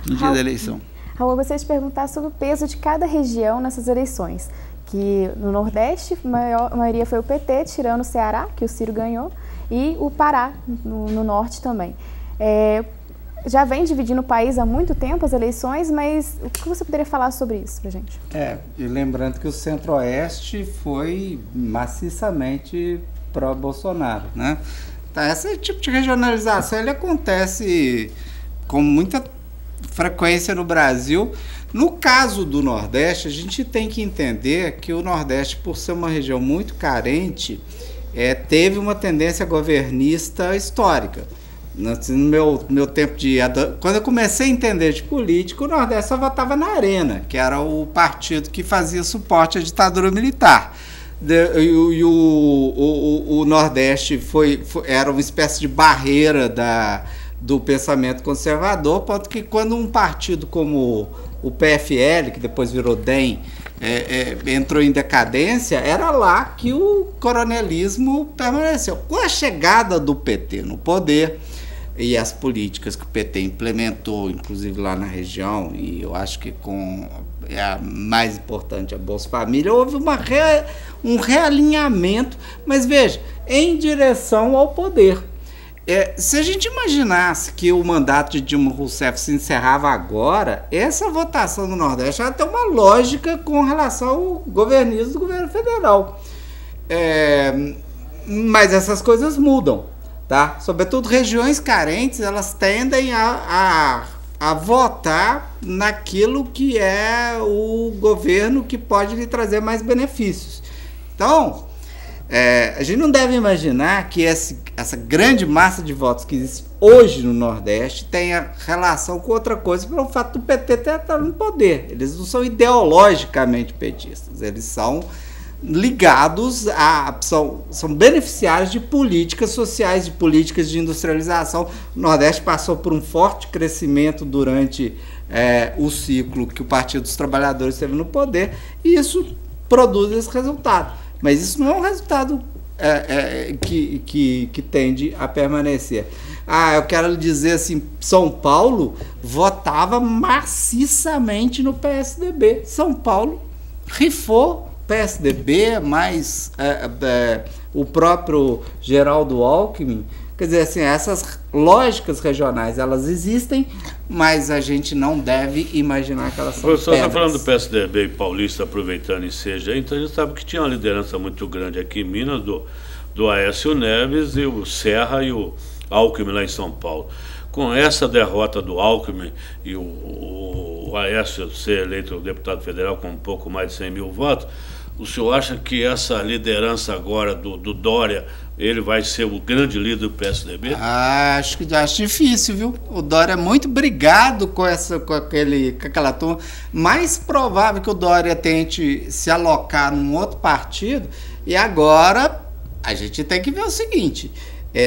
no dia da eleição. Raul, eu gostaria de perguntar sobre o peso de cada região nessas eleições, que no Nordeste a maioria foi o PT, tirando o Ceará, que o Ciro ganhou, e o Pará, no Norte também. Já vem dividindo o país há muito tempo as eleições, mas o que você poderia falar sobre isso pra gente? E lembrando que o Centro-Oeste foi maciçamente pró-Bolsonaro, né? Então, esse tipo de regionalização ele acontece com muita frequência no Brasil. No caso do Nordeste, a gente tem que entender que o Nordeste, por ser uma região muito carente, teve uma tendência governista histórica. No meu tempo quando eu comecei a entender de política, o Nordeste só votava na Arena, que era o partido que fazia suporte à ditadura militar. E o Nordeste era uma espécie de barreira do pensamento conservador, ponto que quando um partido como o PFL, que depois virou DEM, entrou em decadência, era lá que o coronelismo permaneceu. Com a chegada do PT no poder e as políticas que o PT implementou, inclusive lá na região, e eu acho que a mais importante, a Bolsa Família, houve um realinhamento, mas veja, em direção ao poder. Se a gente imaginasse que o mandato de Dilma Rousseff se encerrava agora, essa votação no Nordeste vai ter uma lógica com relação ao governismo do governo federal. Mas essas coisas mudam, tá? Sobretudo regiões carentes, elas tendem a a votar naquilo que é o governo que pode lhe trazer mais benefícios. Então, a gente não deve imaginar que essa grande massa de votos que existe hoje no Nordeste tenha relação com outra coisa pelo fato do PT estar no poder. Eles não são ideologicamente petistas, eles são ligados são beneficiários de políticas sociais, de políticas de industrialização. O Nordeste passou por um forte crescimento durante o ciclo que o Partido dos Trabalhadores teve no poder, e isso produz esse resultado. Mas isso não é um resultado que tende a permanecer. Eu quero lhe dizer assim, São Paulo votava maciçamente no PSDB. São Paulo rifou PSDB, mais o próprio Geraldo Alckmin. Quer dizer, assim, essas lógicas regionais, elas existem, mas a gente não deve imaginar que elas são pedras. O professor está falando do PSDB e paulista, aproveitando e seja, então a gente sabe que tinha uma liderança muito grande aqui em Minas, do Aécio Neves e o Serra e o Alckmin lá em São Paulo. Com essa derrota do Alckmin e o Aécio ser eleito deputado federal com um pouco mais de 100 mil votos, o senhor acha que essa liderança agora do Dória, ele vai ser o grande líder do PSDB? Acho difícil, viu? O Dória é muito brigado com aquela turma. Mais provável que o Dória tente se alocar num outro partido. E agora a gente tem que ver o seguinte: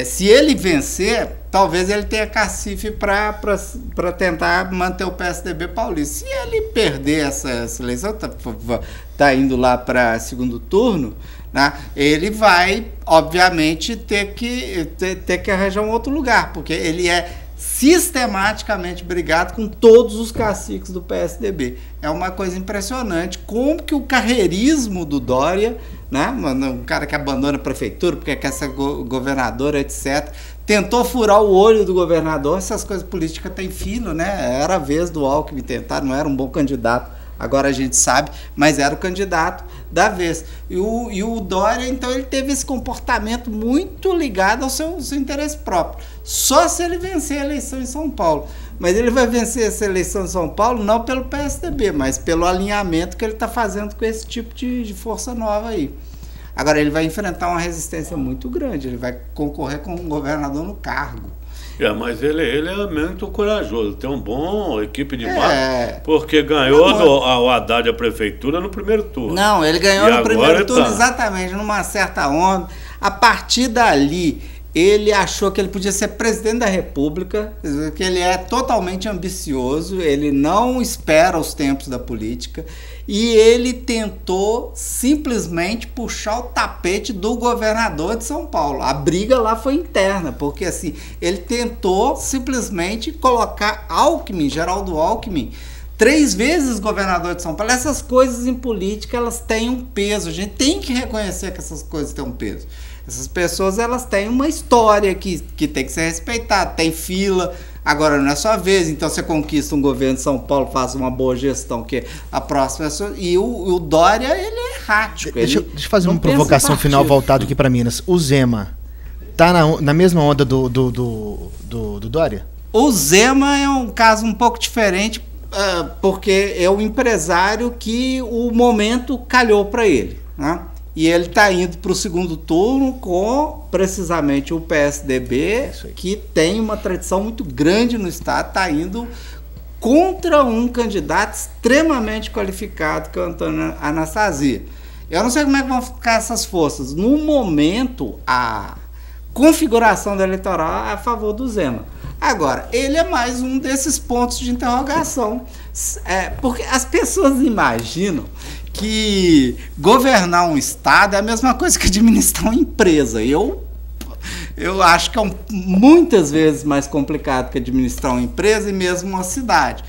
se ele vencer, talvez ele tenha cacife para tentar manter o PSDB paulista. Se ele perder essa eleição, tá indo lá para segundo turno, né, ele vai, obviamente, ter que arranjar um outro lugar, porque ele é sistematicamente brigado com todos os caciques do PSDB. É uma coisa impressionante como que o carreirismo do Dória, né, um cara que abandona a prefeitura porque quer ser governador, etc., tentou furar o olho do governador. Essas coisas políticas têm filo, né? Era a vez do Alckmin tentar, não era um bom candidato, agora a gente sabe, mas era o candidato da vez. E o Dória, então, ele teve esse comportamento muito ligado ao seu interesse próprio. Só se ele vencer a eleição em São Paulo. Mas ele vai vencer essa eleição em São Paulo não pelo PSDB, mas pelo alinhamento que ele está fazendo com esse tipo de força nova aí. Agora, ele vai enfrentar uma resistência muito grande, ele vai concorrer com um governador no cargo. Mas ele é muito corajoso, tem uma boa equipe de marca, porque ganhou o Haddad a prefeitura no primeiro turno. Não, ele ganhou no primeiro turno, exatamente, numa certa onda. A partir dali, ele achou que ele podia ser presidente da República, que ele é totalmente ambicioso, ele não espera os tempos da política, e ele tentou simplesmente puxar o tapete do governador de São Paulo. A briga lá foi interna, porque assim, ele tentou simplesmente colocar Geraldo Alckmin, 3 vezes governador de São Paulo. Essas coisas em política, elas têm um peso, a gente tem que reconhecer que essas coisas têm um peso. Essas pessoas, elas têm uma história que tem que ser respeitada, tem fila. Agora não é sua vez, então você conquista um governo de São Paulo, faz uma boa gestão, que a próxima... E o Dória, ele é errático. Deixa eu fazer uma provocação final voltada aqui para Minas. O Zema tá na mesma onda do Dória? O Zema é um caso um pouco diferente, porque é o empresário que o momento calhou para ele, né? E ele está indo para o segundo turno com, precisamente, o PSDB, que tem uma tradição muito grande no Estado, está indo contra um candidato extremamente qualificado, que é o Antônio Anastasia. Eu não sei como é que vão ficar essas forças. No momento, a configuração do eleitoral é a favor do Zema. Agora, ele é mais um desses pontos de interrogação, porque as pessoas imaginam que governar um estado é a mesma coisa que administrar uma empresa. Eu acho que é muitas vezes mais complicado que administrar uma empresa e mesmo uma cidade.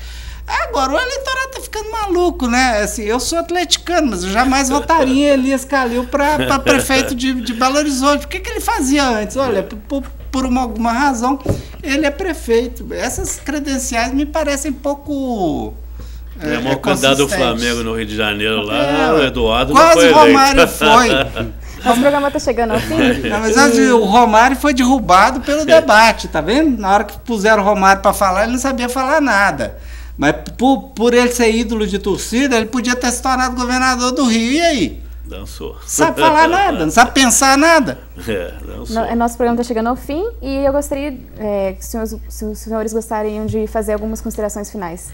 Agora, o eleitorado tá ficando maluco, né? Assim, eu sou atleticano, mas eu jamais votaria em Elias Calil para prefeito de Belo Horizonte. O que ele fazia antes? Olha, por alguma razão, ele é prefeito. Essas credenciais me parecem pouco... o candidato do Flamengo no Rio de Janeiro lá, o Eduardo quase não foi Romário foi. Nosso programa está chegando ao fim. Na verdade, o Romário foi derrubado pelo debate, tá vendo? Na hora que puseram o Romário para falar, ele não sabia falar nada. Mas por ele ser ídolo de torcida, ele podia ter se tornado governador do Rio. E aí? Dançou. Não sabe falar nada, não sabe pensar nada. Dançou. Nosso programa está chegando ao fim e eu gostaria que se os senhores gostariam de fazer algumas considerações finais.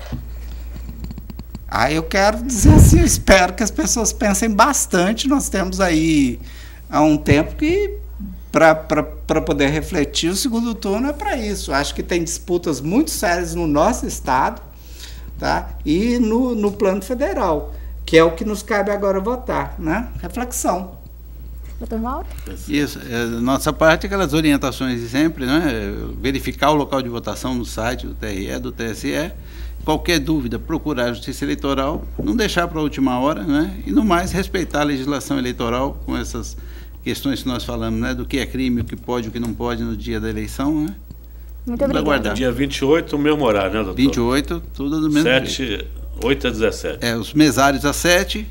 Eu quero dizer assim, eu espero que as pessoas pensem bastante. Nós temos aí há um tempo que para poder refletir, o segundo turno é para isso. Acho que tem disputas muito sérias no nosso estado, tá? E no plano federal, que é o que nos cabe agora votar, né? Reflexão. Doutor Mauro? Isso, nossa parte, aquelas orientações de sempre, né? Verificar o local de votação no site do TRE, do TSE. Qualquer dúvida, procurar a Justiça Eleitoral, não deixar para a última hora, né? E no mais, respeitar a legislação eleitoral com essas questões que nós falamos, né? Do que é crime, o que pode, o que não pode no dia da eleição, né? Muito obrigada. Dia 28, o mesmo horário, né, doutor? 28, tudo do mesmo jeito. 8 a 17. Os mesários às 7,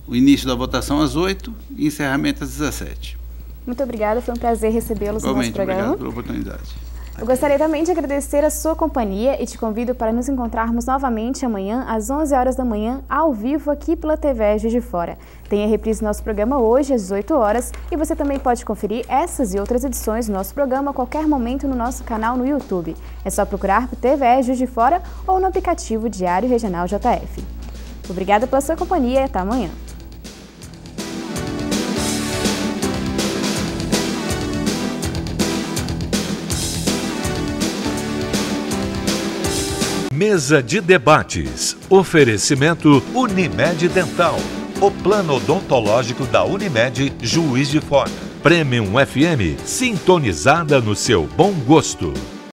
o início da votação às 8 e encerramento às 17. Muito obrigada, foi um prazer recebê-los no nosso programa. Obrigado pela oportunidade. Eu gostaria também de agradecer a sua companhia e te convido para nos encontrarmos novamente amanhã, às 11 horas da manhã, ao vivo aqui pela TV Juiz de Fora. Tem a reprise do nosso programa hoje, às 18 horas, e você também pode conferir essas e outras edições do nosso programa a qualquer momento no nosso canal no YouTube. É só procurar por TV Juiz de Fora ou no aplicativo Diário Regional JF. Obrigada pela sua companhia e até amanhã. Mesa de debates. Oferecimento Unimed Dental. O plano odontológico da Unimed Juiz de Fora. Premium FM, sintonizada no seu bom gosto.